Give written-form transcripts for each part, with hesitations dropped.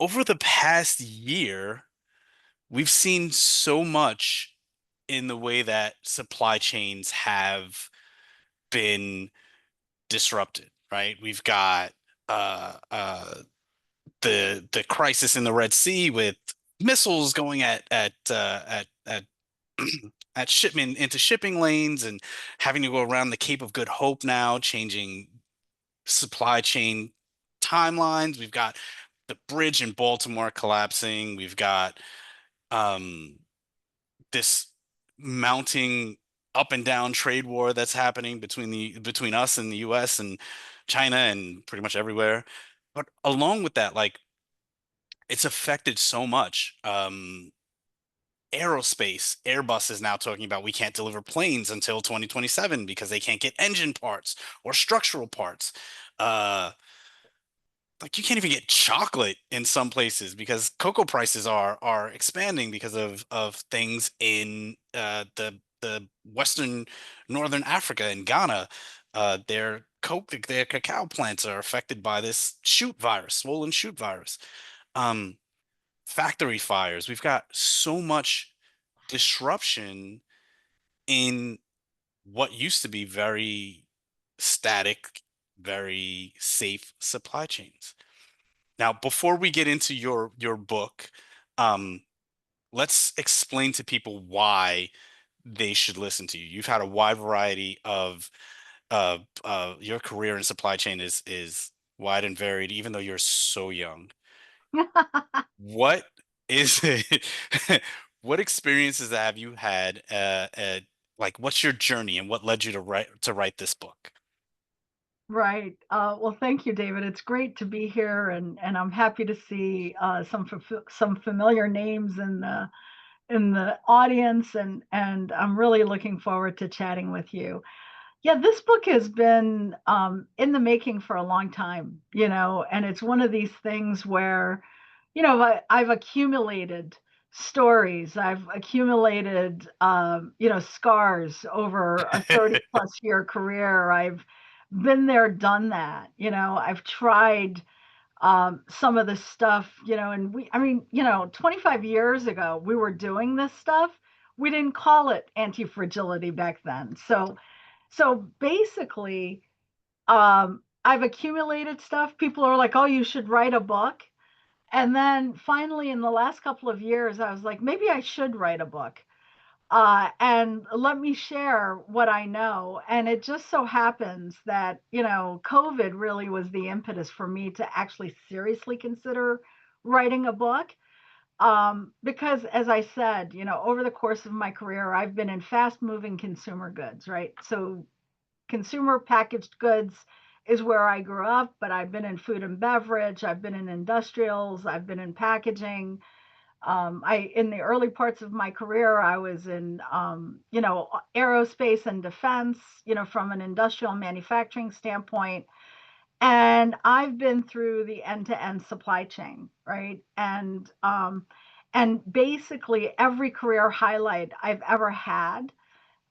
over the past year, we've seen so much in the way that supply chains have been disrupted, right? We've got uh, uh, the crisis in the Red Sea with missiles going at at shipment into shipping lanes and having to go around the Cape of Good Hope now, changing supply chain timelines. We've got the bridge in Baltimore collapsing. We've got um, this mounting up and down trade war that's happening between us and the US and China and pretty much everywhere. But along with that, like it's affected so much. Aerospace, Airbus is now talking about we can't deliver planes until 2027 because they can't get engine parts or structural parts. Uh, like you can't even get chocolate in some places because cocoa prices are expanding because of things in the Western Northern Africa and Ghana. Their cacao plants are affected by this shoot virus, swollen shoot virus. Um, Factory fires. We've got so much disruption in what used to be very static, very safe supply chains. Now, before we get into your book, um, let's explain to people why they should listen to you. You've had a wide variety of your career in supply chain is wide and varied, even though you're so young. What is it? What experiences have you had? Like, what's your journey and what led you to write this book? Right. Well, thank you, David. It's great to be here, and I'm happy to see some familiar names in the audience, and I'm really looking forward to chatting with you. Yeah, this book has been in the making for a long time, and it's one of these things where, I've accumulated stories, I've accumulated, scars over a 30 plus year career. I've been there, done that. I've tried some of the stuff, and I mean, 25 years ago, we were doing this stuff. We didn't call it anti-fragility back then. So basically, I've accumulated stuff. People are like, "Oh, you should write a book." And then finally, in the last couple of years, I was like, maybe I should write a book. And let me share what I know. And it just so happens that, COVID really was the impetus for me to actually seriously consider writing a book. Because as I said, over the course of my career, I've been in fast moving consumer goods, right? So consumer packaged goods is where I grew up, but I've been in food and beverage, I've been in industrials, I've been in packaging. I in the early parts of my career, I was in aerospace and defense, from an industrial manufacturing standpoint. And I've been through the end-to-end supply chain, right? And basically every career highlight I've ever had,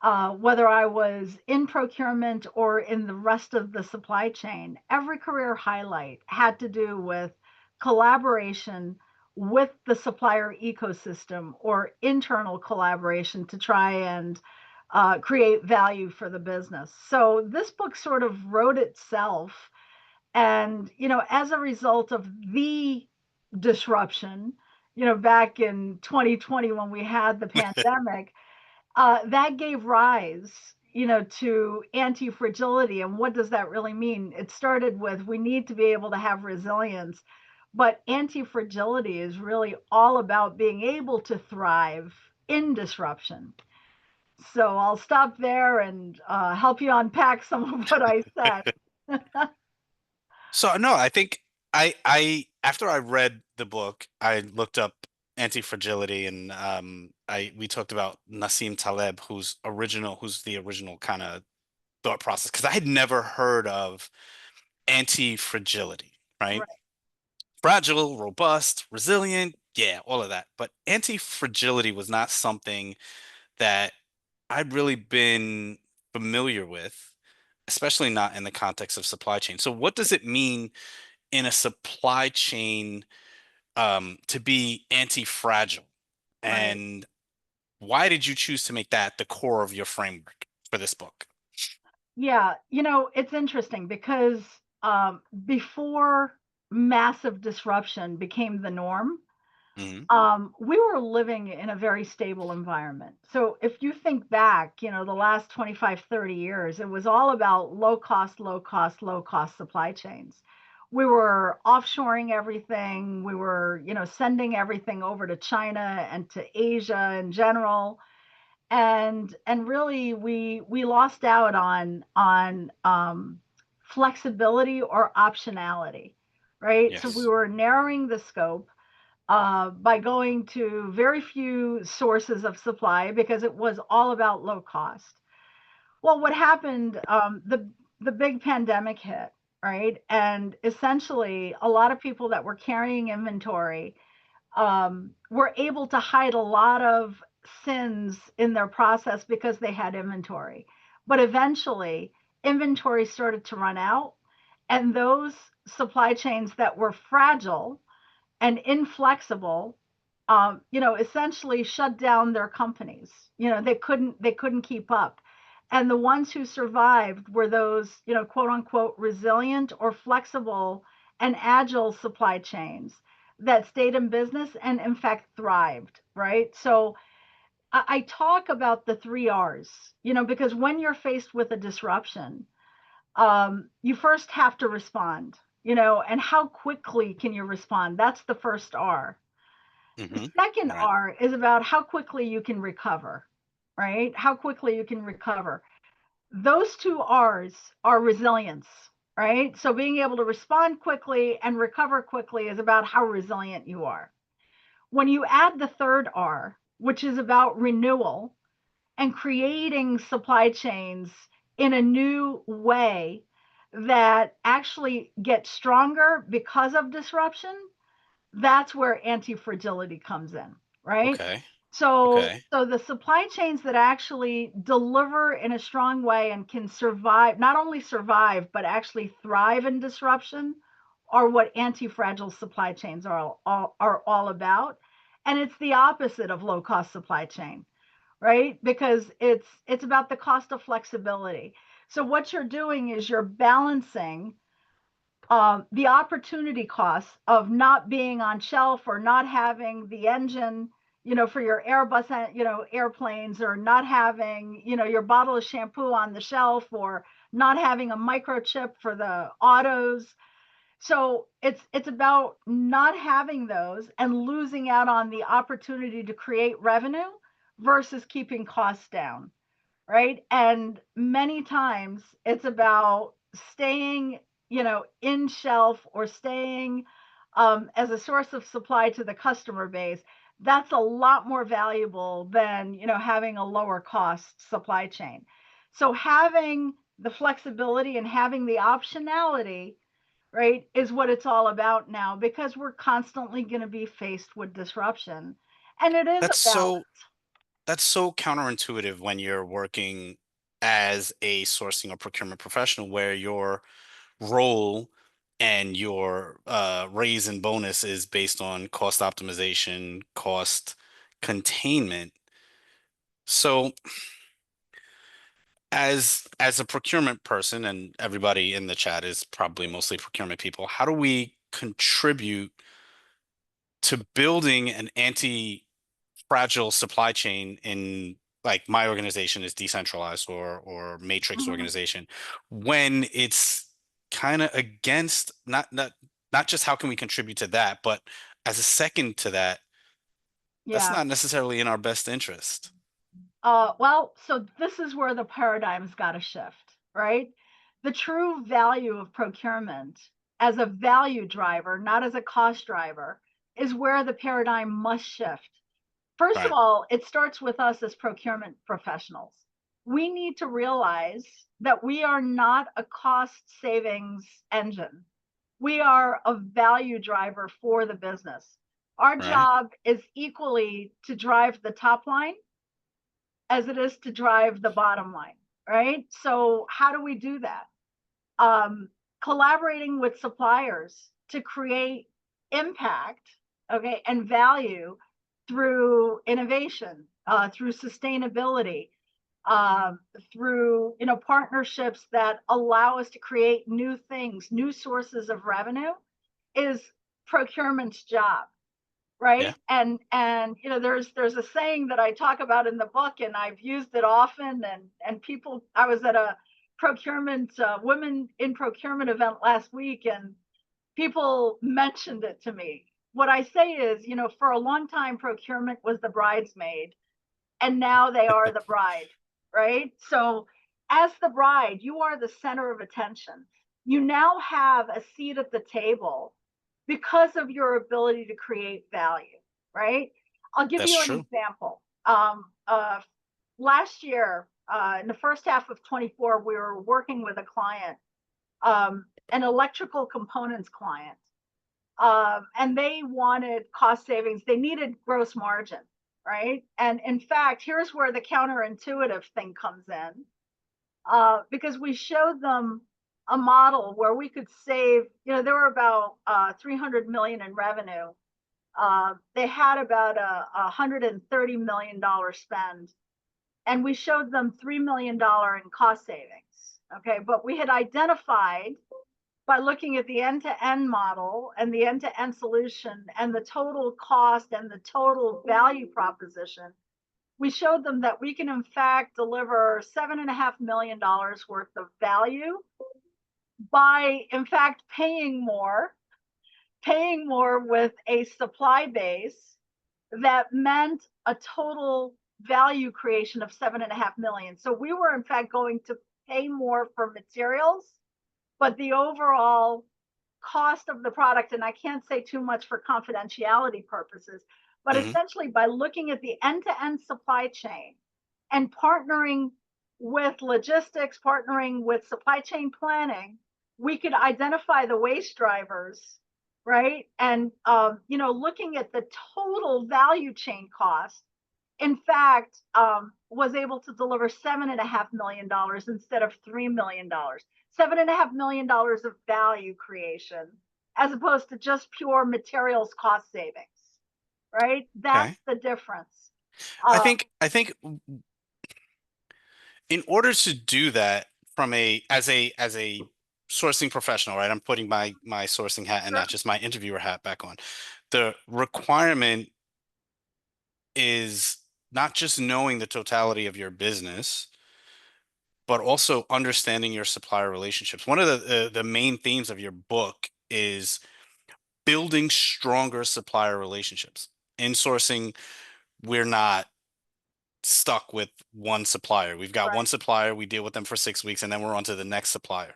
whether I was in procurement or in the rest of the supply chain, every career highlight had to do with collaboration with the supplier ecosystem or internal collaboration to try and create value for the business. So this book sort of wrote itself. And, as a result of the disruption, back in 2020 when we had the pandemic, that gave rise, to anti-fragility. And what does that really mean? It started with we need to be able to have resilience, but anti-fragility is really all about being able to thrive in disruption. So I'll stop there and help you unpack some of what I said. So no, I think I after I read the book, I looked up anti-fragility and I we talked about Nassim Taleb, who's the original kind of thought process because I had never heard of anti-fragility, right? Right. Fragile, robust, resilient, yeah, all of that. But anti-fragility was not something that I'd really been familiar with, especially not in the context of supply chain. So what does it mean in a supply chain to be anti-fragile. Right. And why did you choose to make that the core of your framework for this book? Yeah, it's interesting because before massive disruption became the norm, Hmm. we were living in a very stable environment. So if you think back, the last 25, 30 years, it was all about low cost, low cost, low cost supply chains. We were offshoring everything. We were, sending everything over to China and to Asia in general. And really we lost out on flexibility or optionality, right? So we Yes. were narrowing the scope by going to very few sources of supply because it was all about low cost. Well, what happened? The big pandemic hit, right? And essentially, a lot of people that were carrying inventory were able to hide a lot of sins in their process because they had inventory. But eventually, inventory started to run out, and those supply chains that were fragile and inflexible, essentially shut down their companies. They couldn't keep up. And the ones who survived were those, quote unquote, resilient or flexible and agile supply chains that stayed in business and, in fact, thrived, right? So I talk about the three R's, because when you're faced with a disruption, you first have to respond, and how quickly can you respond? That's the first R. The Hmm. second Right. R is about how quickly you can recover, right? How quickly you can recover. Those two R's are resilience, right? So being able to respond quickly and recover quickly is about how resilient you are. When you add the third R, which is about renewal and creating supply chains in a new way that actually get stronger because of disruption, that's where anti-fragility comes in, right? Okay. So, Okay. so the supply chains that actually deliver in a strong way and can survive, not only survive, but actually thrive in disruption are what anti-fragile supply chains are all about. And it's the opposite of low cost supply chain, right? Because it's about the cost of flexibility. So what you're doing is you're balancing the opportunity costs of not being on shelf or not having the engine, for your Airbus, airplanes, or not having, your bottle of shampoo on the shelf, or not having a microchip for the autos. So it's about not having those and losing out on the opportunity to create revenue versus keeping costs down, right? And many times it's about staying, in shelf or staying as a source of supply to the customer base. That's a lot more valuable than, having a lower cost supply chain. So having the flexibility and having the optionality, right, is what it's all about now because we're constantly going to be faced with disruption. And it is a That's balance. so that's so counterintuitive when you're working as a sourcing or procurement professional where your role and your raise and bonus is based on cost optimization, cost containment. So as a procurement person, and everybody in the chat is probably mostly procurement people, how do we contribute to building an anti-fragile supply chain in, like, my organization is decentralized or matrix Mhm. organization, when it's kind of against not just how can we contribute to that, but as a second to that, that's Yeah. not necessarily in our best interest. Well, so this is where the paradigm's got to shift, right? The true value of procurement as a value driver, not as a cost driver, is where the paradigm must shift. First of Right. all, it starts with us as procurement professionals. We need to realize that we are not a cost savings engine. We are a value driver for the business. Our Right. job is equally to drive the top line as it is to drive the bottom line, right? So, how do we do that? Um, Collaborating with suppliers to create impact okay, and value through innovation, through sustainability, uh, through partnerships that allow us to create new things, new sources of revenue, is procurement's job, Yeah. right? And there's a saying that I talk about in the book, and I've used it often. And people, I was at a procurement women in procurement event last week, and people mentioned it to me. What I say is, for a long time, procurement was the bridesmaid, and now they are the bride, right? So, as the bride, you are the center of attention. You now have a seat at the table because of your ability to create value, right? I'll give That's you an true. example. Last year, in the first half of 24, we were working with a client, an electrical components client, and they wanted cost savings. They needed gross margin, right? And in fact, here's where the counterintuitive thing comes in, because we showed them a model where we could save. There were about 300 million in revenue. They had about a $130 million spend, and we showed them $3 million in cost savings. Okay, but we had identified, by looking at the end-to-end model and the end-to-end solution and the total cost and the total value proposition, we showed them that we can in fact deliver $7.5 million worth of value by in fact paying more with a supply base that meant a total value creation of 7.5 million. So we were in fact going to pay more for materials, but the overall cost of the product, and I can't say too much for confidentiality purposes, but Hmm. essentially by looking at the end-to-end supply chain and partnering with logistics, partnering with supply chain planning, we could identify the waste drivers, right? And looking at the total value chain cost, in fact, was able to deliver $7.5 million instead of $3 million. $7.5 million of value creation, as opposed to just pure materials cost savings, right? That's Okay. the difference. I Uh, think in order to do that from a as a sourcing professional, right? I'm putting my sourcing hat and not sure, just my interviewer hat back on. The requirement is not just knowing the totality of your business, but also understanding your supplier relationships. One of the main themes of your book is building stronger supplier relationships. In sourcing, we're not stuck with one supplier. We've got one right. supplier, we deal with them for 6 weeks, and then we're on to the next supplier.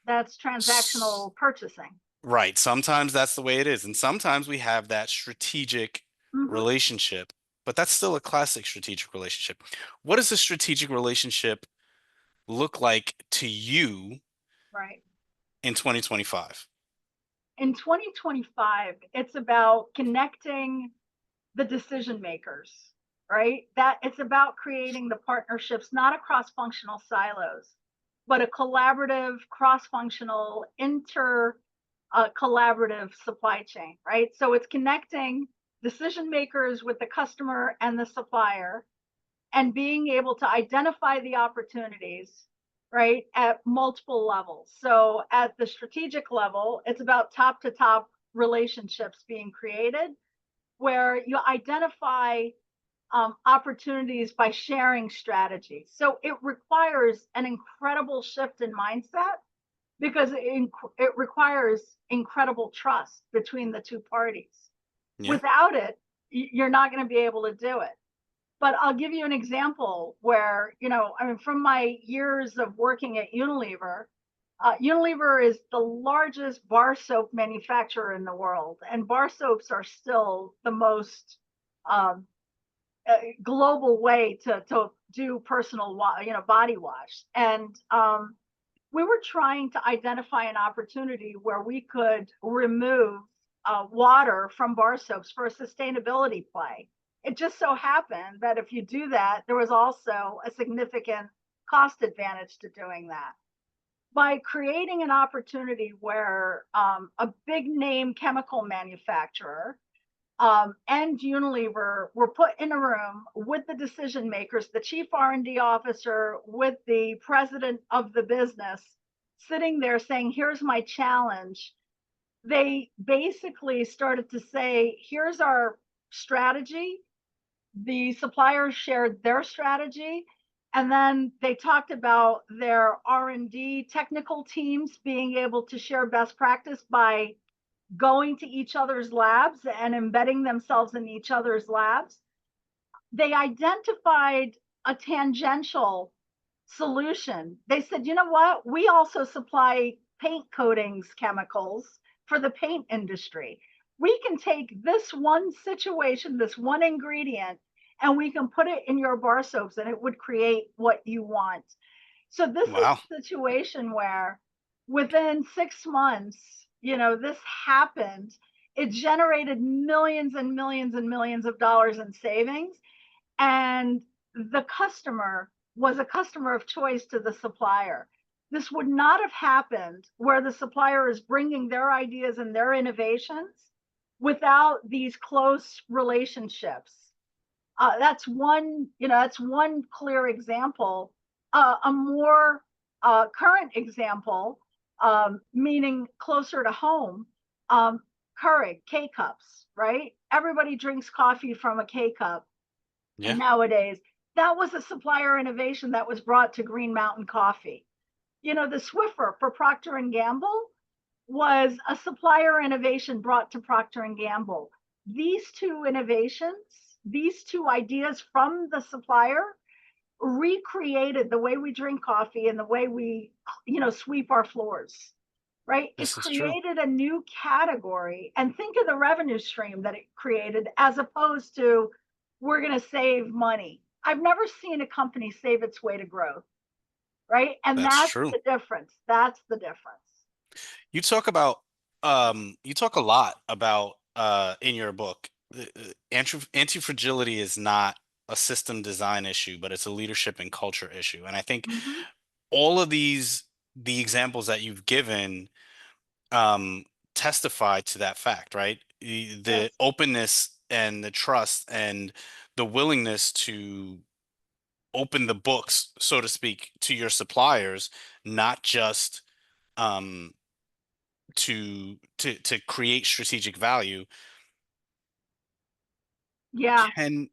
That's S- transactional purchasing. Right. Sometimes that's the way it is. And sometimes we have that strategic Hmm. relationship, but that's still a classic strategic relationship. What does a strategic relationship look like to you Right. in 2025? In 2025, it's about connecting the decision makers, right? That it's about creating the partnerships, not across functional silos, but a collaborative, cross functional, inter collaborative supply chain, right? So it's connecting decision makers with the customer and the supplier, and being able to identify the opportunities, right, at multiple levels. So at the strategic level, it's about top to top relationships being created, where you identify opportunities by sharing strategies. So it requires an incredible shift in mindset, because it requires incredible trust between the two parties. Yeah. Without it, you're not going to be able to do it. But I'll give you an example where, I mean, from my years of working at Unilever, Unilever is the largest bar soap manufacturer in the world, and bar soaps are still the most um, global way to do personal, body wash. And we were trying to identify an opportunity where we could remove water from bar soaps for a sustainability play. It just so happened that if you do that, there was also a significant cost advantage to doing that. By creating an opportunity where a big name chemical manufacturer and Unilever were put in a room with the decision makers, the chief R&D officer, with the president of the business, sitting there saying, "Here's my challenge." They basically started to say, "Here's our strategy." The suppliers shared their strategy, and then they talked about their R&D technical teams being able to share best practice by going to each other's labs and embedding themselves in each other's labs. They identified a tangential solution. They said, you know what? We also supply paint coatings chemicals for the paint industry. We can take this one situation, this one ingredient, and we can put it in your bar soaps and it would create what you want. So this is Wow. a situation where within 6 months, this happened. It generated millions and millions and millions of dollars in savings. And the customer was a customer of choice to the supplier. This would not have happened where the supplier is bringing their ideas and their innovations without these close relationships. That's one clear example. A more current example, meaning closer to home, um, Keurig K cups, right? Everybody drinks coffee from a K cup Yeah, nowadays. That was a supplier innovation that was brought to Green Mountain Coffee. The Swiffer for Procter and Gamble was a supplier innovation brought to Procter and Gamble. These two innovations, these two ideas from the supplier recreated the way we drink coffee and the way we, sweep our floors, right? It this is true. created a new category. And think of the revenue stream that it created as opposed to we're going to save money. I've never seen a company save its way to growth, right? And That's that's true. the difference. That's the difference. You talk about you talk a lot about in your book anti-fragility is not a system design issue, but it's a leadership and culture issue. And I think Mm-hmm. all of the examples that you've given um testify to that fact, right? The Yes. openness and the trust and the willingness to open the books, so to speak, to your suppliers, not just um to create strategic value. Yeah. can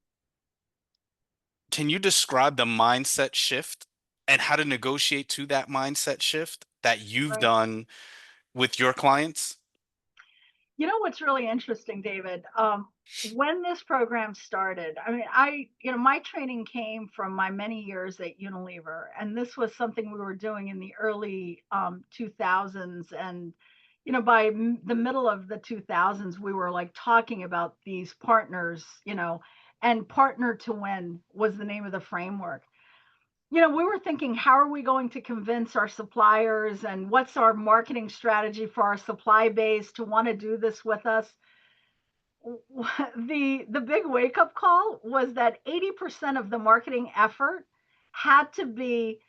can you describe the mindset shift and how to negotiate to that mindset shift that you've Right. done with your clients? What's really interesting, David? When this program started, I mean, my training came from my many years at Unilever, and this was something we were doing in the early 2000s. And, by the middle of the 2000s, we were like talking about these partners, and Partner to Win was the name of the framework. We were thinking, how are we going to convince our suppliers and what's our marketing strategy for our supply base to want to do this with us? The big wake up call was that 80% of the marketing effort had to be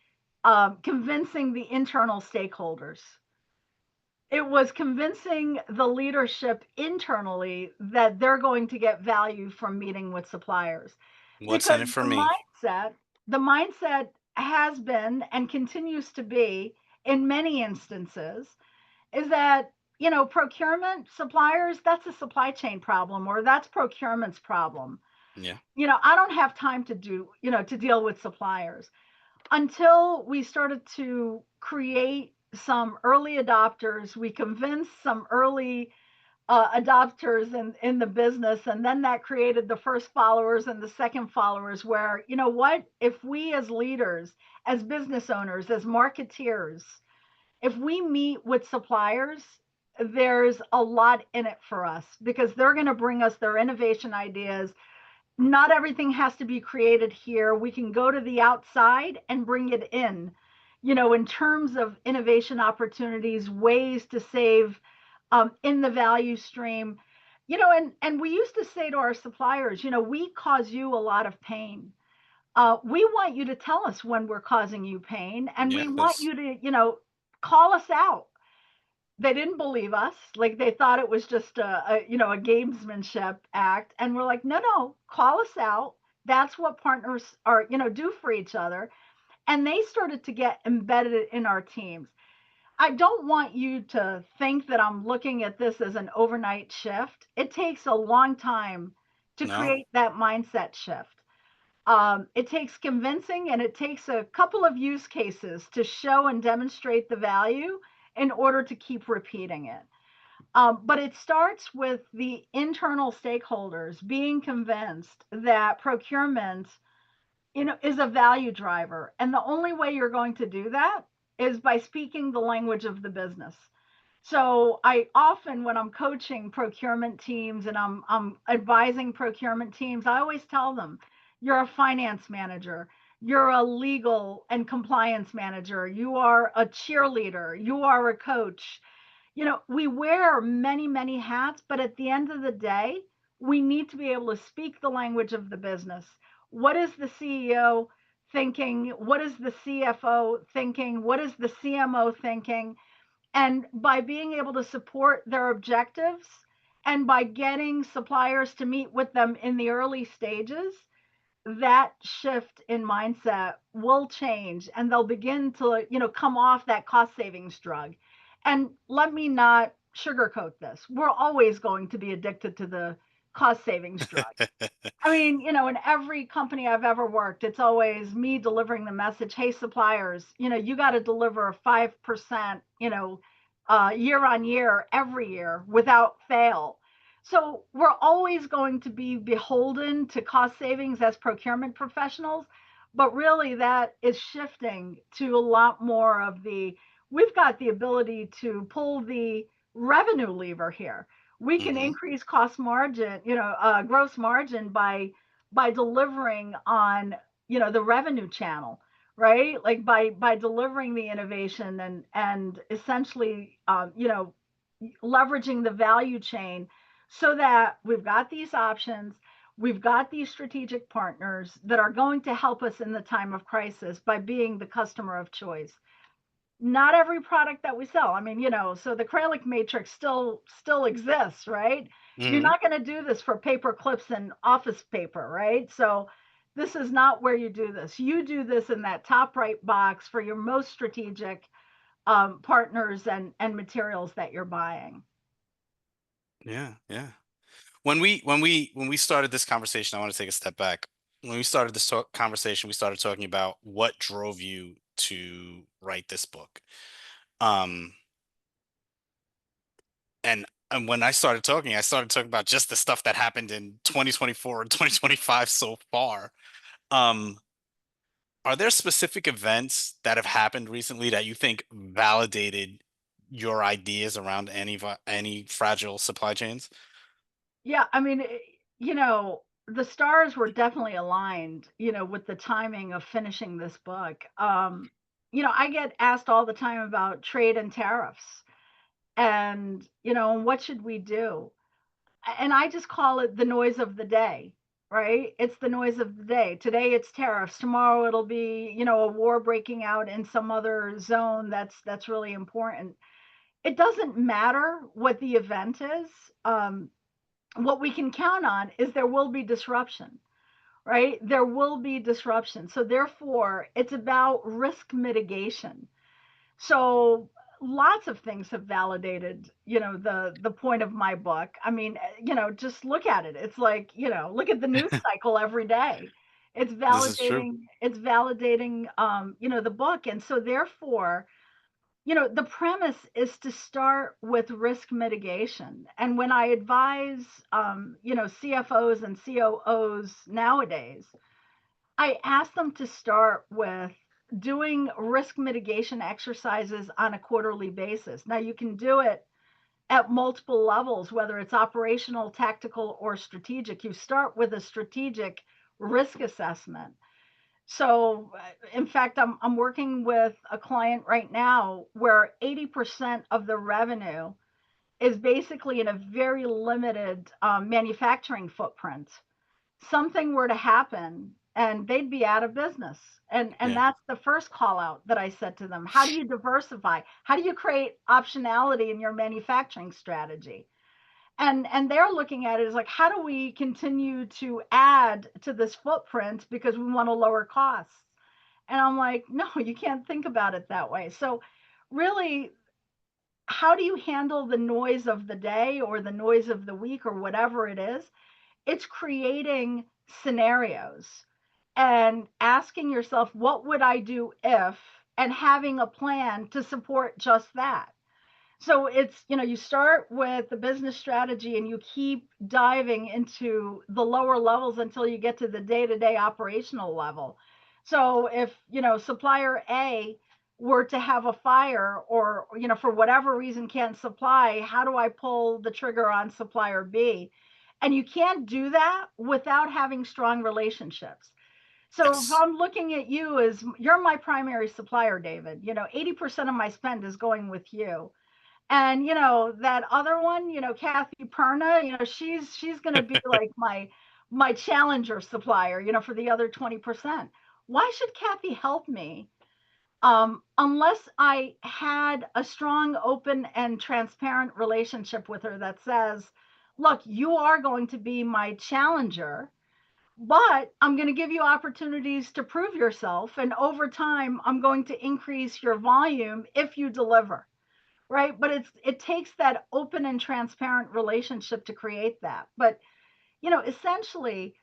convincing the internal stakeholders. It was convincing the leadership internally that they're going to get value from meeting with suppliers, What's in because it for the me? mindset has been and continues to be in many instances is that procurement suppliers, that's a supply chain problem, or that's procurement's problem. Yeah. I don't have time to deal with suppliers. Until we started to create some early adopters, we convinced some early adopters in the business, and then that created the first followers and the second followers, where, what, if we as leaders, as business owners, as marketeers, if we meet with suppliers, there's a lot in it for us because they're going to bring us their innovation ideas. Not everything has to be created here. We can go to the outside and bring it in terms of innovation opportunities, ways to save in the value stream. And we used to say to our suppliers, we cause you a lot of pain. We want you to tell us when we're causing you pain, and Yeah, we want because you to, call us out. They didn't believe us. Like they thought it was just a gamesmanship act. And we're like, no, no, call us out. That's what partners are, do for each other. And they started to get embedded in our teams. I don't want you to think that I'm looking at this as an overnight shift. It takes a long time to No. create that mindset shift. It takes convincing and it takes a couple of use cases to show and demonstrate the value in order to keep repeating it. But it starts with the internal stakeholders being convinced that procurement, is a value driver. And the only way you're going to do that is by speaking the language of the business. So I often, when I'm coaching procurement teams and I'm advising procurement teams, I always tell them, you're a finance manager, you're a legal and compliance manager, you are a cheerleader, you are a coach. We wear many, many hats, but at the end of the day, we need to be able to speak the language of the business. What is the CEO thinking? What is the CFO thinking? What is the CMO thinking? And by being able to support their objectives and by getting suppliers to meet with them in the early stages, that shift in mindset will change and they'll begin to, come off that cost savings drug. And let me not sugarcoat this. We're always going to be addicted to the cost savings drug. I mean, in every company I've ever worked, it's always me delivering the message, hey, suppliers, you got to deliver 5%, year on year, every year without fail. So we're always going to be beholden to cost savings as procurement professionals, but really that is shifting to a lot more of we've got the ability to pull the revenue lever here. We can Hmm. increase cost margin, gross margin by delivering on, the revenue channel, right? Like by delivering the innovation and essentially, leveraging the value chain so that we've got these options, we've got these strategic partners that are going to help us in the time of crisis by being the customer of choice. Not every product that we sell. I mean, so the Kralik matrix still exists, right? You're Hmm. not going to do this for paper clips and office paper, right? So this is not where you do this. You do this in that top right box for your most strategic partners and materials that you're buying. Yeah, yeah. When we started this conversation, I want to take a step back. When we started this conversation, we started talking about what drove you to write this book. Um, and when I started talking about just the stuff that happened in 2024 and 2025 so far. Um, are there specific events that have happened recently that you think validated your ideas around any fragile supply chains? Yeah, I mean, the stars were definitely aligned, with the timing of finishing this book. I get asked all the time about trade and tariffs and, what should we do? And I just call it the noise of the day, right? It's the noise of the day. Today it's tariffs. Tomorrow it'll be, a war breaking out in some other zone that's really important. It doesn't matter what the event is. What we can count on is there will be disruption, right? There will be disruption. So therefore, it's about risk mitigation. So lots of things have validated, the point of my book. I mean, just look at it. It's like, look at the news cycle every day. This is true. It's validating, the book. And so therefore, the premise is to start with risk mitigation. And when I advise, CFOs and COOs nowadays, I ask them to start with doing risk mitigation exercises on a quarterly basis. Now, you can do it at multiple levels, whether it's operational, tactical, or strategic. You start with a strategic risk assessment. So, in fact, I'm working with a client right now where 80% of the revenue is basically in a very limited manufacturing footprint. Something were to happen, and they'd be out of business. And Yeah. that's the first call out that I said to them. How do you diversify? How do you create optionality in your manufacturing strategy? And they're looking at it as like, how do we continue to add to this footprint because we want to lower costs? And I'm like, no, you can't think about it that way. So really, how do you handle the noise of the day or the noise of the week or whatever it is? It's creating scenarios and asking yourself, what would I do if, and having a plan to support just that. So it's, you start with the business strategy and you keep diving into the lower levels until you get to the day-to-day operational level. So if, supplier A were to have a fire, or, for whatever reason can't supply, how do I pull the trigger on supplier B? And you can't do that without having strong relationships. So if Yes. I'm looking at you as you're my primary supplier, David, 80% of my spend is going with you. And that other one, Kathy Perna, she's going to be like my challenger supplier, for the other 20%. Why should Kathy help me, unless I had a strong, open, and transparent relationship with her that says, look, you are going to be my challenger, but I'm going to give you opportunities to prove yourself, and over time I'm going to increase your volume if you deliver. Right, but it takes that open and transparent relationship to create that. But essentially,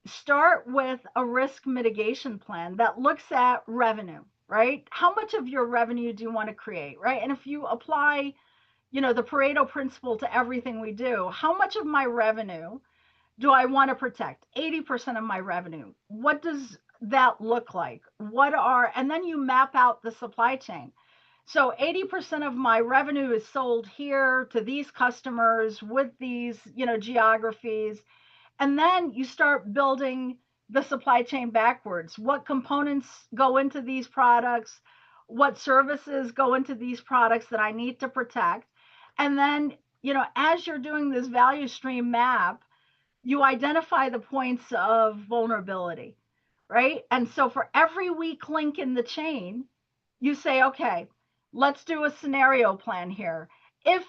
start with a risk mitigation plan that looks at revenue. Right, how much of your revenue do you want to create? Right, and if you apply the Pareto principle to everything we do, how much of my revenue do I want to protect? 80% of my revenue. What does that look like? And then you map out the supply chain. So 80% of my revenue is sold here to these customers with these, geographies. And then you start building the supply chain backwards. What components go into these products? What services go into these products that I need to protect? And then, as you're doing this value stream map, you identify the points of vulnerability, right? And so for every weak link in the chain, you say, okay, let's do a scenario plan here. If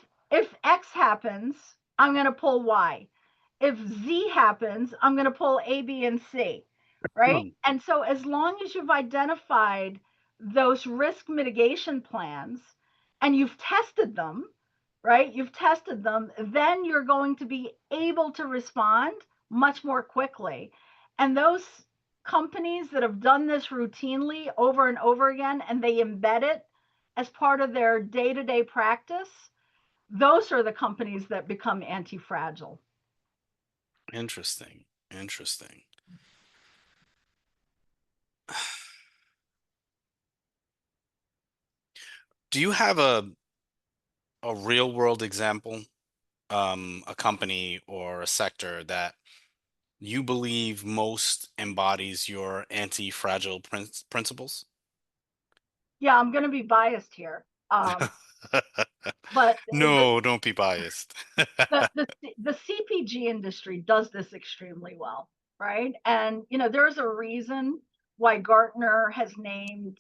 X happens, I'm going to pull Y. If Z happens, I'm going to pull A, B, and C, right? Hmm. And so as long as you've identified those risk mitigation plans and you've tested them, right? You've tested them, then you're going to be able to respond much more quickly. And those companies that have done this routinely over and over again, and they embed it as part of their day-to-day practice, those are the companies that become anti-fragile. Interesting. Interesting. Do you have a real world example, a company or a sector that you believe most embodies your anti-fragile principles? Yeah, I'm going to be biased here. But No, don't be biased. the CPG industry does this extremely well, right? And there's a reason why Gartner has named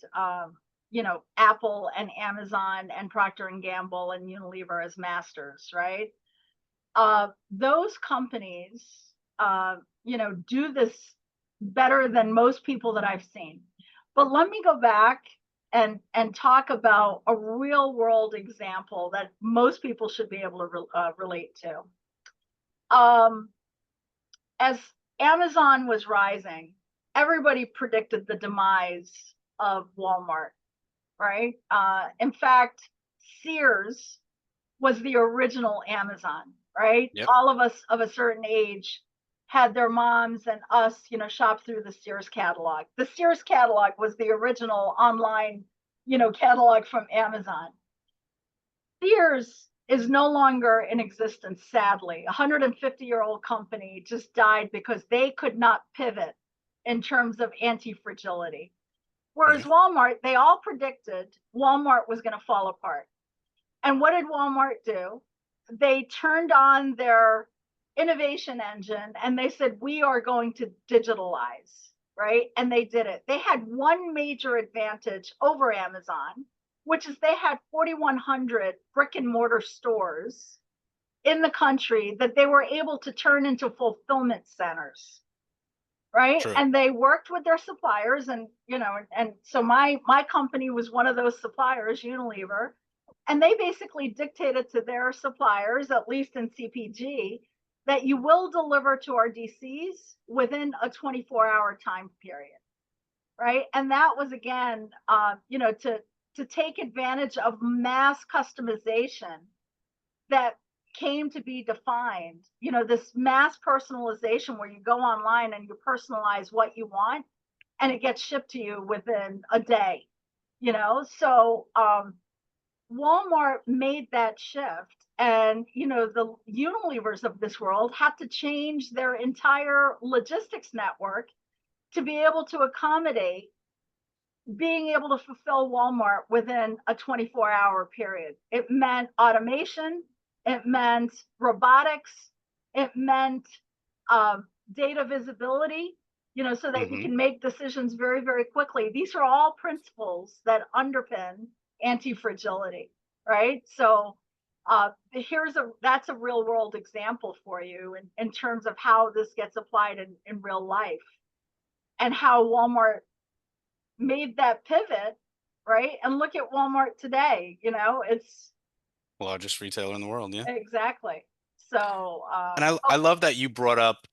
Apple and Amazon and Procter and Gamble and Unilever as masters, right? Those companies, do this better than most people that I've seen. But let me go back and talk about a real world example that most people should be able to relate to. Um, as Amazon was rising, everybody predicted the demise of Walmart, right? In fact, Sears was the original Amazon, right? Yep. All of us of a certain age had their moms and us, shop through the Sears catalog. The Sears catalog was the original online, catalog from Amazon. Sears is no longer in existence, sadly. A 150-year-old company just died because they could not pivot in terms of anti-fragility. Whereas Yeah. Walmart, they all predicted Walmart was going to fall apart. And what did Walmart do? They turned on their innovation engine and they said, we are going to digitalize. right? And they did it. They had one major advantage over Amazon, which is they had 4,100 brick and mortar stores in the country that they were able to turn into fulfillment centers, right? True. And they worked with their suppliers, and and so my company was one of those suppliers, Unilever, and they basically dictated to their suppliers, at least in CPG, that you will deliver to our DCs within a 24-hour time period, right? And that was again, to take advantage of mass customization that came to be defined, this mass personalization where you go online and you personalize what you want and it gets shipped to you within a day. So Walmart made that shift, and the Unilevers of this world had to change their entire logistics network to be able to accommodate being able to fulfill Walmart within a 24-hour period. It meant automation, it meant robotics, it meant data visibility, so that you Hmm. can make decisions very, very quickly. These are all principles that underpin anti-fragility, right? So that's a real world example for you in terms of how this gets applied in real life, and how Walmart made that pivot, right? And look at Walmart today. It's Largest retailer in the world. Yeah. exactly. So, And I love that you brought up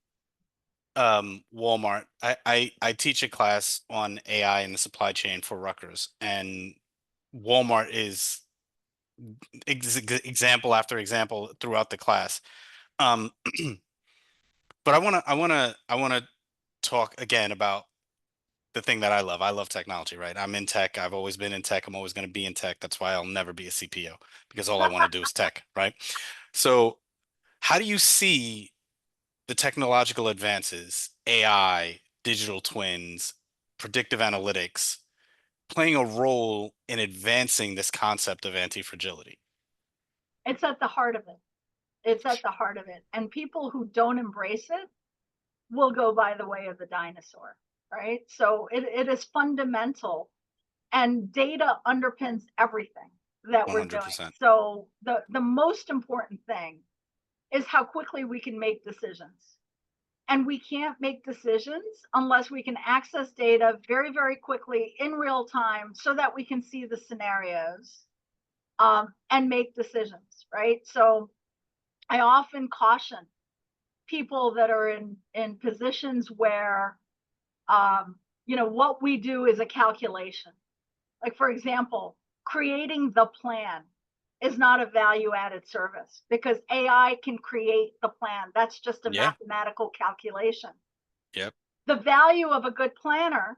Walmart. I teach a class on AI in the supply chain for Rutgers, and Walmart is example after example throughout the class. Um, but I want to talk again about the thing that I love. I love technology, right? I'm in tech. I've always been in tech. I'm always going to be in tech. That's why I'll never be a CPO, because all I want to do is tech, right? So, how do you see the technological advances, AI, digital twins, predictive analytics, playing a role in advancing this concept of anti-fragility? it's at the heart of it. It's at the heart of it. And people who don't embrace it will go by the way of the dinosaur, right? So it is fundamental, and data underpins everything that we're doing. 100%. So the most important thing is how quickly we can make decisions. And we can't make decisions unless we can access data very, very quickly in real time so that we can see the scenarios, and make decisions, right? So I often caution people that are in positions where, what we do is a calculation. Like, for example, creating the plan is not a value added service because AI can create the plan. That's just a Yeah. mathematical calculation. Yep. The value of a good planner,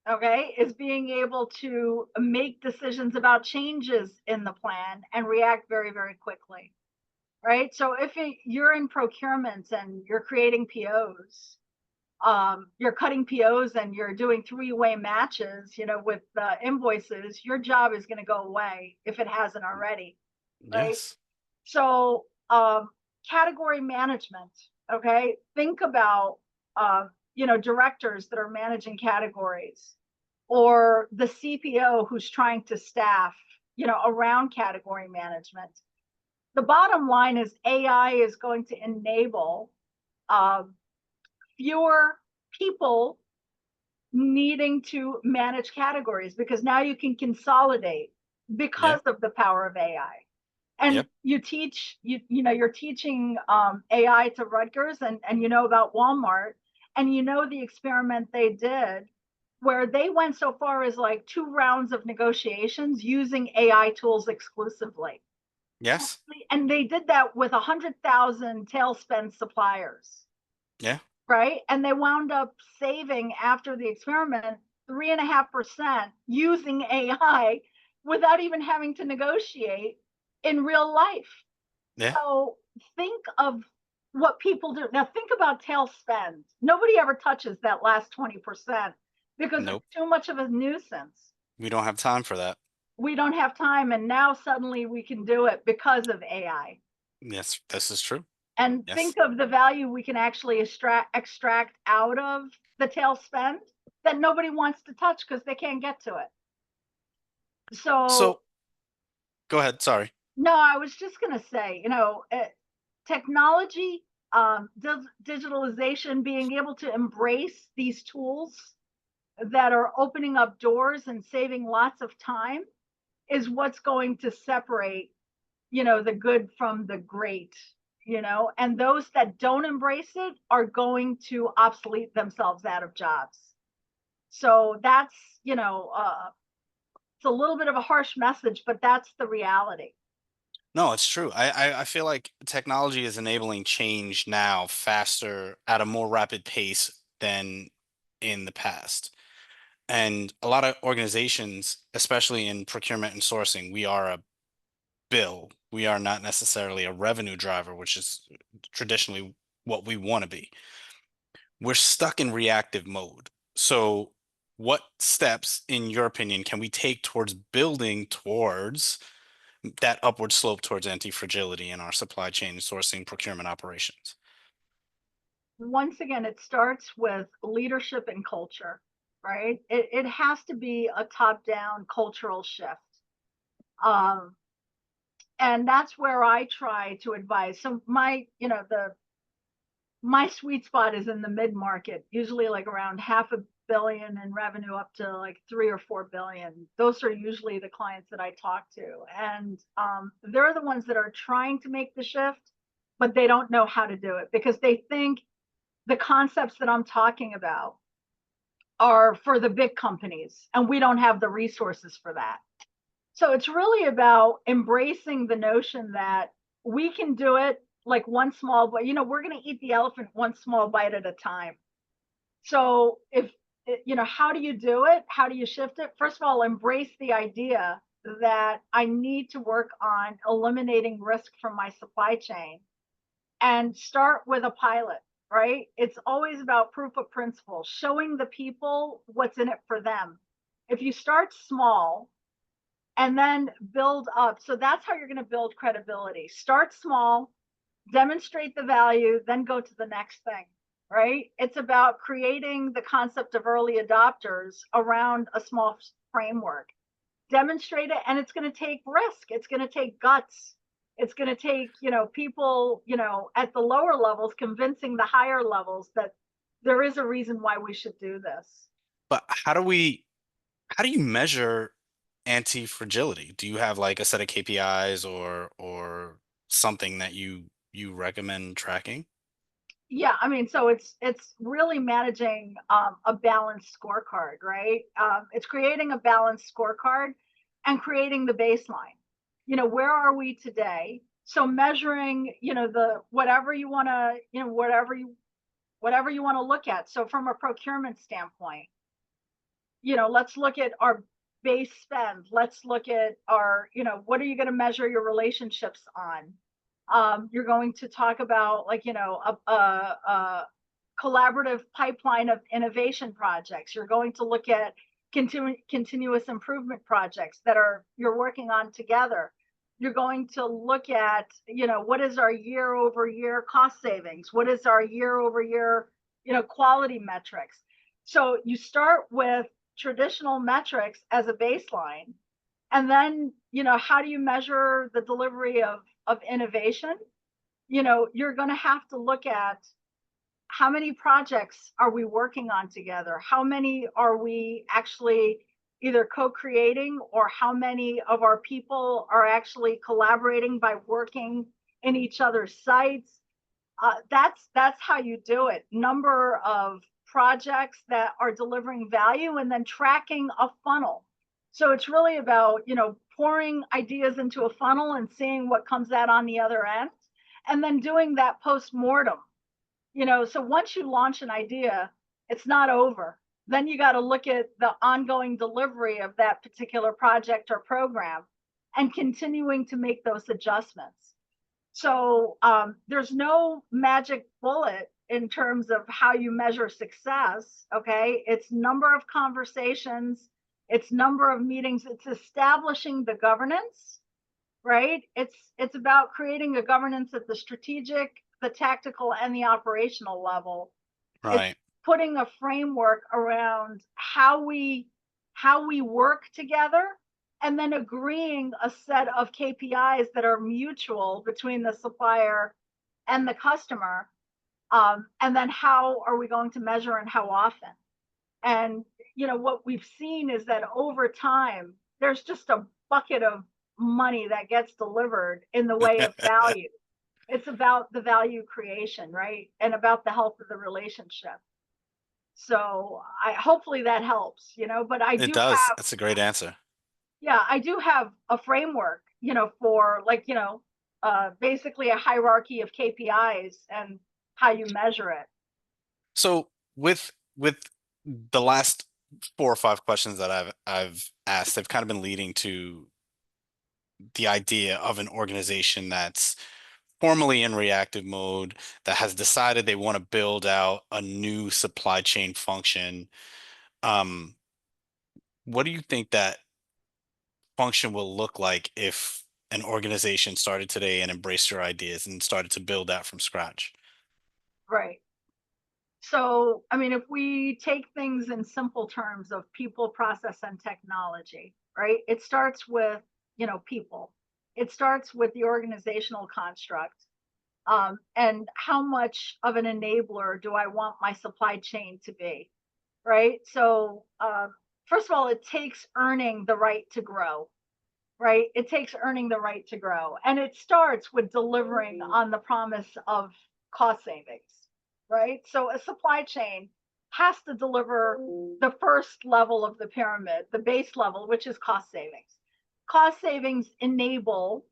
okay, is being able to make decisions about changes in the plan and react very, very quickly, right? So if you're in procurement and you're creating POs, you're cutting POs and you're doing three-way matches, with invoices, your job is going to go away if it hasn't already, right? Yes. So, category management, okay? Think about, directors that are managing categories, or the CPO who's trying to staff, around category management. The bottom line is AI is going to enable um, fewer people needing to manage categories because now you can consolidate Yeah. because of the power of AI. And Yep. you're teaching AI to Rutgers, and about Walmart, and the experiment they did where they went so far as like 2 rounds of negotiations using AI tools exclusively. Yes. And they did that with 100,000 tail spend suppliers, Yeah. right? And they wound up saving after the experiment 3.5% using AI without even having to negotiate in real life. Yeah. So think of what people do. Now think about tail spend. Nobody ever touches that last 20% because it's Nope. too much of a nuisance. We don't have time for that. We don't have time, and now suddenly we can do it because of AI. Yes, this is true. And Yes. think of the value we can actually extract out of the tail spend that nobody wants to touch because they can't get to it. So So go ahead. Sorry. no, I was just going to say, technology, digitalization, being able to embrace these tools that are opening up doors and saving lots of time is what's going to separate, the good from the great, and those that don't embrace it are going to obsolete themselves out of jobs. So that's, it's a little bit of a harsh message, but that's the reality. No, it's true. I feel like technology is enabling change now faster at a more rapid pace than in the past. And a lot of organizations, especially in procurement and sourcing, we are a bill. We are not necessarily a revenue driver, which is traditionally what we want to be. We're stuck in reactive mode. So, what steps, in your opinion, can we take towards building towards that upward slope towards anti-fragility in our supply chain, sourcing, procurement operations? Once again, it starts with leadership and culture, right? It has to be a top down cultural shift. Um, and that's where I try to advise. So my sweet spot is in the mid market, usually like around half a billion in revenue up to like 3 or 4 billion. Those are usually the clients that I talk to. And they're the ones that are trying to make the shift, but they don't know how to do it because they think the concepts that I'm talking about are for the big companies and we don't have the resources for that. So it's really about embracing the notion that we can do it like one small bite. We're going to eat the elephant one small bite at a time. So if, how do you do it? How do you shift it? First of all, embrace the idea that I need to work on eliminating risk from my supply chain and start with a pilot, right? It's always about proof of principle, showing the people what's in it for them. If you start small and then build up, so that's how you're going to build credibility. Start small, demonstrate the value, then go to the next thing, right? It's about creating the concept of early adopters around a small framework. Demonstrate it, and it's going to take risk. It's going to take guts. It's going to take, people, at the lower levels convincing the higher levels that there is a reason why we should do this. But how do you measure anti-fragility? Do you have like a set of KPIs or something that you recommend tracking? Yeah, I mean, so it's really managing a balanced scorecard, right? It's creating a balanced scorecard and creating the baseline. Where are we today? So measuring, the whatever you want to, whatever you want to look at. So from a procurement standpoint, let's look at our base spend. Let's look at our, what are you going to measure your relationships on? You're going to talk about like, a collaborative pipeline of innovation projects. You're going to look at continuous improvement projects that you're working on together. You're going to look at, what is our year over year cost savings? What is our year over year, quality metrics? So you start with traditional metrics as a baseline. And then, how do you measure the delivery of innovation? You're going to have to look at how many projects are we working on together? How many are we actually either co-creating, or how many of our people are actually collaborating by working in each other's sites? That's how you do it. Number of projects that are delivering value, and then tracking a funnel. So it's really about, pouring ideas into a funnel and seeing what comes out on the other end, and then doing that post-mortem. So once you launch an idea, it's not over. Then you got to look at the ongoing delivery of that particular project or program and continuing to make those adjustments. So there's no magic bullet in terms of how you measure success. Okay, it's number of conversations, it's number of meetings, it's establishing the governance, right? It's about creating a governance at the strategic, the tactical, and the operational level. It's Right. putting a framework around how we work together, and then agreeing a set of KPIs that are mutual between the supplier and the customer. And then how are we going to measure and how often? And what we've seen is that over time, there's just a bucket of money that gets delivered in the way of value. It's about the value creation, right? And about the health of the relationship. So I hopefully that helps, but I It do does. have, That's a great answer. yeah, I do have a framework, for like, basically a hierarchy of KPIs and how you measure it. So with the last 4 or 5 questions that I've asked, they've kind of been leading to the idea of an organization that's formally in reactive mode, that has decided they want to build out a new supply chain function. Um, what do you think that function will look like if an organization started today and embraced your ideas and started to build that from scratch? Right. So, I mean, if we take things in simple terms of people, process, and technology, right? It starts with, people. It starts with the organizational construct. And how much of an enabler do I want my supply chain to be, right? So, first of all, it takes earning the right to grow, right? It takes earning the right to grow. And it starts with delivering on the promise of cost savings, right? So a supply chain has to deliver the first level of the pyramid, the base level, which is cost savings. Cost savings enable,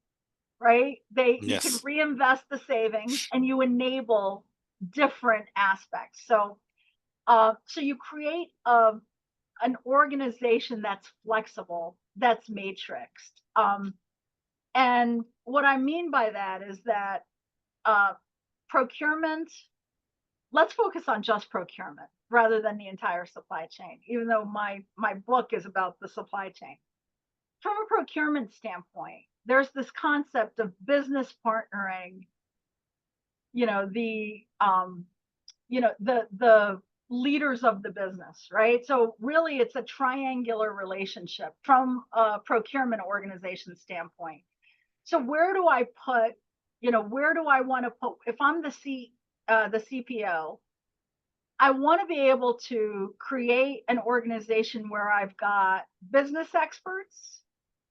right? You can Yes. reinvest the savings and you enable different aspects. So you create an organization that's flexible, that's matrixed. And what I mean by that is that uh, procurement, let's focus on just procurement rather than the entire supply chain, even though my book is about the supply chain. From a procurement standpoint, there's this concept of business partnering, the the leaders of the business, right? So really it's a triangular relationship from a procurement organization standpoint. So where do I want to put, if I'm the CPO, I want to be able to create an organization where I've got business experts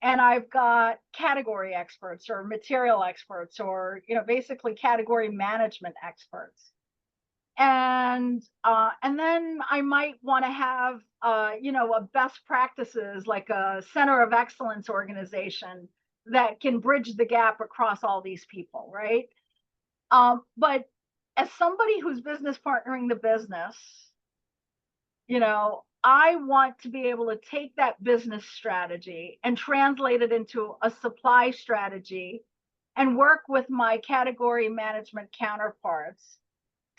and I've got category experts or material experts or, basically category management experts. And then I might want to have a best practices like a center of excellence organization that can bridge the gap across all these people, right? But as somebody who's business partnering the business, I want to be able to take that business strategy and translate it into a supply strategy and work with my category management counterparts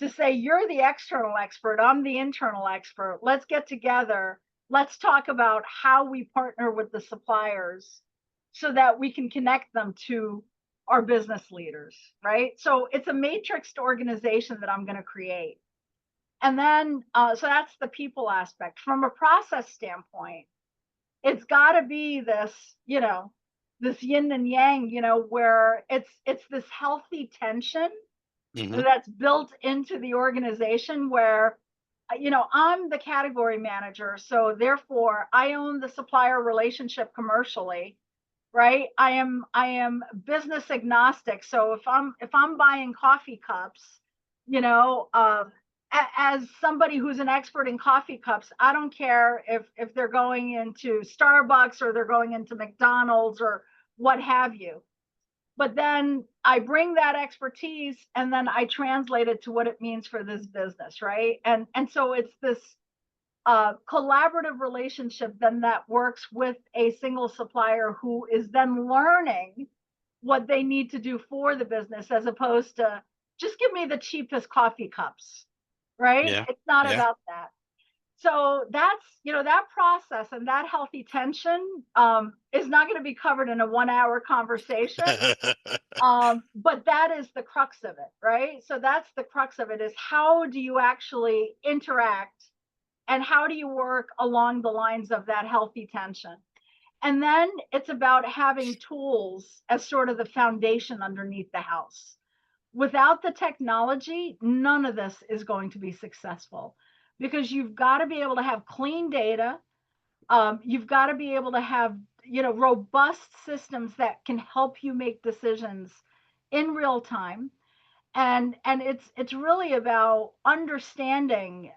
to say, you're the external expert, I'm the internal expert. Let's get together. Let's talk about how we partner with the suppliers so that we can connect them to our business leaders, right? So it's a matrixed organization that I'm going to create. And then, so that's the people aspect. From a process standpoint, it's got to be this yin and yang, where it's this healthy tension Hmm. that's built into the organization where I'm the category manager, so therefore I own the supplier relationship commercially, right? I am business agnostic, so if I'm buying coffee cups, you know as somebody who's an expert in coffee cups, I don't care if they're going into Starbucks or they're going into McDonald's or what have you. But then I bring that expertise and then I translate it to what it means for this business, right? And so it's this collaborative relationship then that works with a single supplier who is then learning what they need to do for the business, as opposed to just give me the cheapest coffee cups, right? Yeah. It's not Yeah. about that. So that's, that process and that healthy tension is not going to be covered in a 1 hour conversation. But that is the crux of it, right? So that's the crux of it, is how do you actually interact and how do you work along the lines of that healthy tension? And then it's about having tools as sort of the foundation underneath the house. Without the technology, none of this is going to be successful, because you've got to be able to have clean data. You've got to be able to have, robust systems that can help you make decisions in real time. And it's really about understanding,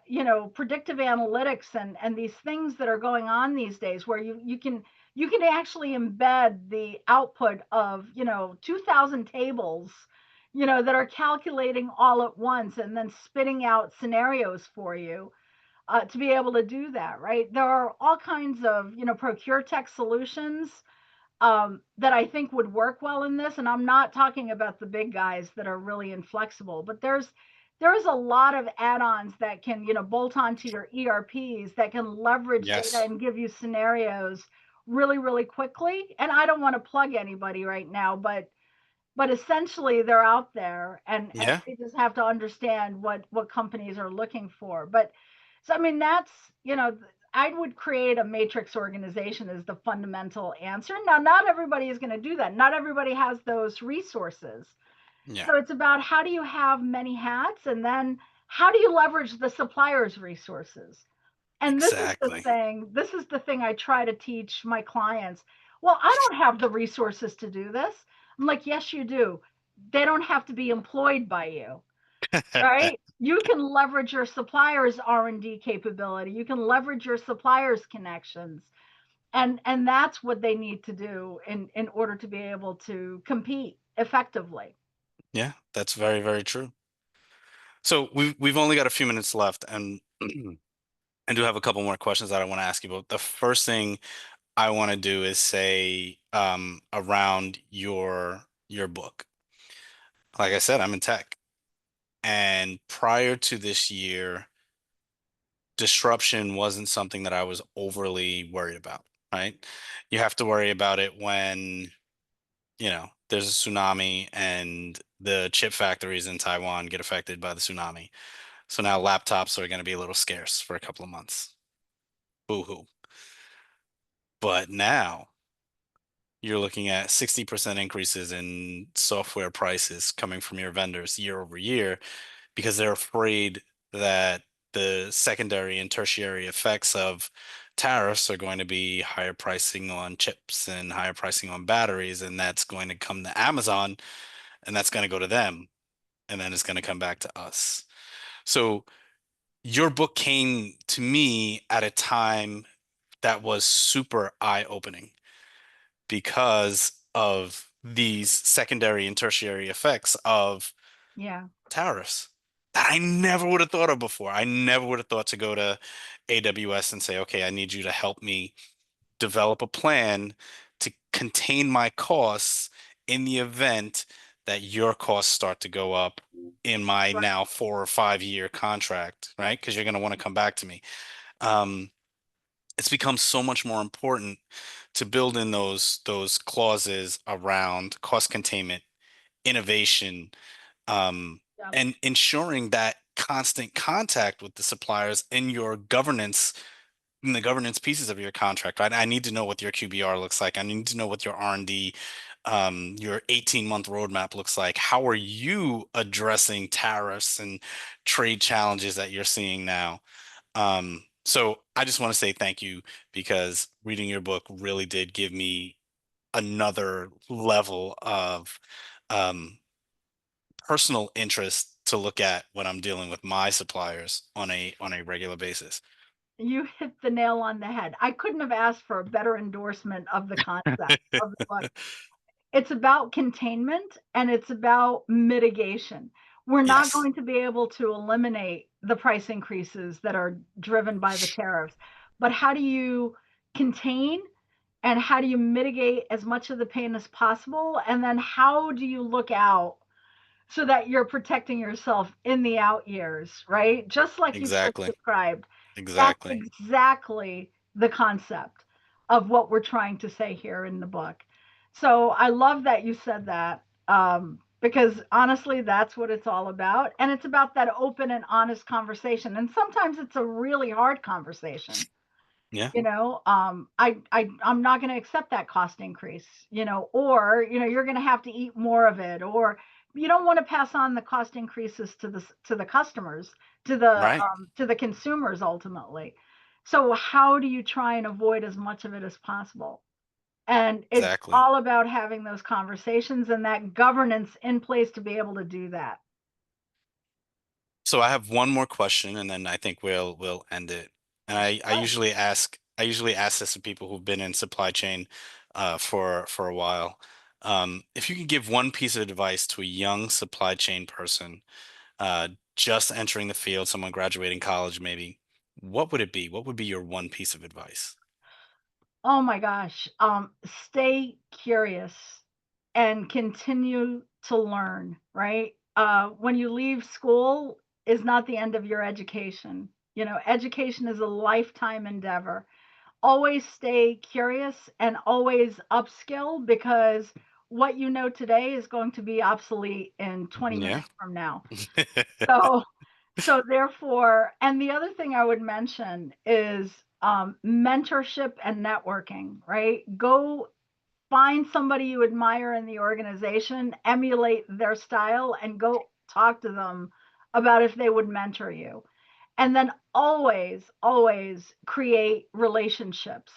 predictive analytics and these things that are going on these days, where you can actually embed the output of, 2,000 tables, that are calculating all at once and then spitting out scenarios for you, to be able to do that, right? There are all kinds of, procure tech solutions that I think would work well in this. And I'm not talking about the big guys that are really inflexible, but there's a lot of add-ons that can, bolt onto your ERPs, that can leverage data Yes. and give you scenarios really, really quickly. And I don't want to plug anybody right now, but essentially they're out there, and Yeah. we just have to understand what companies are looking for. But so I mean, that's, I would create a matrix organization as the fundamental answer. Now, not everybody is going to do that. Not everybody has those resources. Yeah. So it's about how do you have many hats, and then how do you leverage the supplier's resources? And Exactly. this is the thing I try to teach my clients. Well, I don't have the resources to do this. I'm like, yes, you do. They don't have to be employed by you, right? You can leverage your supplier's R&D capability. You can leverage your supplier's connections. And that's what they need to do in order to be able to compete effectively. Yeah, that's very, very true. So we've only got a few minutes left, and I do have a couple more questions that I want to ask you. But the first thing I want to do is say around your book. Like I said, I'm in tech, and prior to this year, disruption wasn't something that I was overly worried about, right? You have to worry about it when, there's a tsunami and the chip factories in Taiwan get affected by the tsunami. So now laptops are going to be a little scarce for a couple of months. Boo-hoo. But now you're looking at 60% increases in software prices coming from your vendors year over year because they're afraid that the secondary and tertiary effects of tariffs are going to be higher pricing on chips and higher pricing on batteries, and that's going to come to Amazon and that's going to go to them, and then it's going to come back to us. So your book came to me at a time that was super eye-opening because of these secondary and tertiary effects of Yeah. tariffs that I never would have thought of before. I never would have thought to go to AWS and say, okay, I need you to help me develop a plan to contain my costs in the event that your costs start to go up in my Right. now 4 or 5 year contract, right? Because you're going to want to come back to me. Um, it's become so much more important to build in those clauses around cost containment, innovation, um, Yeah. and ensuring that constant contact with the suppliers in the governance pieces of your contract, right? I need to know what your QBR looks like. I need to know what your R&D, your 18-month roadmap looks like. How are you addressing tariffs and trade challenges that you're seeing now? So I just want to say thank you because reading your book really did give me another level of um, personal interest to look at when I'm dealing with my suppliers on a regular basis. You hit the nail on the head. I couldn't have asked for a better endorsement of the concept of the book. It's about containment and it's about mitigation. We're not Yes, going to be able to eliminate the price increases that are driven by the tariffs, but how do you contain and how do you mitigate as much of the pain as possible? And then how do you look out so that you're protecting yourself in the out years, right? Just like you've just exactly. described. That's Exactly. exactly the concept of what we're trying to say here in the book. So I love that you said that, because honestly, that's what it's all about. And it's about that open and honest conversation. And sometimes it's a really hard conversation. Yeah. I'm not going to accept that cost increase, or you're going to have to eat more of it, or you don't want to pass on the cost increases to the customers, Right. to the consumers ultimately. So how do you try and avoid as much of it as possible? And it's Exactly. all about having those conversations and that governance in place to be able to do that. So I have one more question, and then I think we'll end it. And Oh, I usually ask this to people who've been in supply chain for a while. If you could give one piece of advice to a young supply chain person just entering the field, someone graduating college maybe, what would it be? What would be your one piece of advice? oh my gosh. Stay curious and continue to learn, right? When you leave school is not the end of your education. Education is a lifetime endeavor. Always stay curious and always upskill, because what you know today is going to be obsolete in 20 Yeah. minutes from now. So so therefore, and the other thing I would mention is mentorship and networking, right? Go find somebody you admire in the organization, emulate their style, and go talk to them about if they would mentor you. And then always, always create relationships,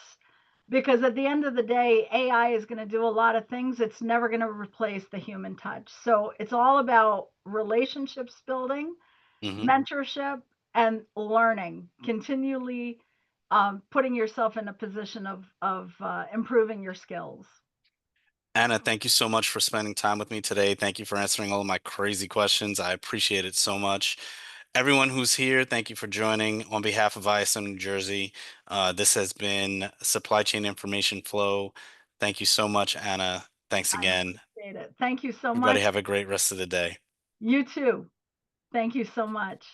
because at the end of the day, AI is going to do a lot of things. It's never going to replace the human touch. So it's all about relationships building, Hmm. mentorship, and learning, continually putting yourself in a position of improving your skills. Anna, thank you so much for spending time with me today. Thank you for answering all of my crazy questions. I appreciate it so much. Everyone who's here, thank you for joining. On behalf of ISM New Jersey, this has been Supply Chain Information Flow. Thank you so much, Anna. Thanks I again. appreciate it. Thank you so Everybody much. have a great rest of the day. You too. Thank you so much.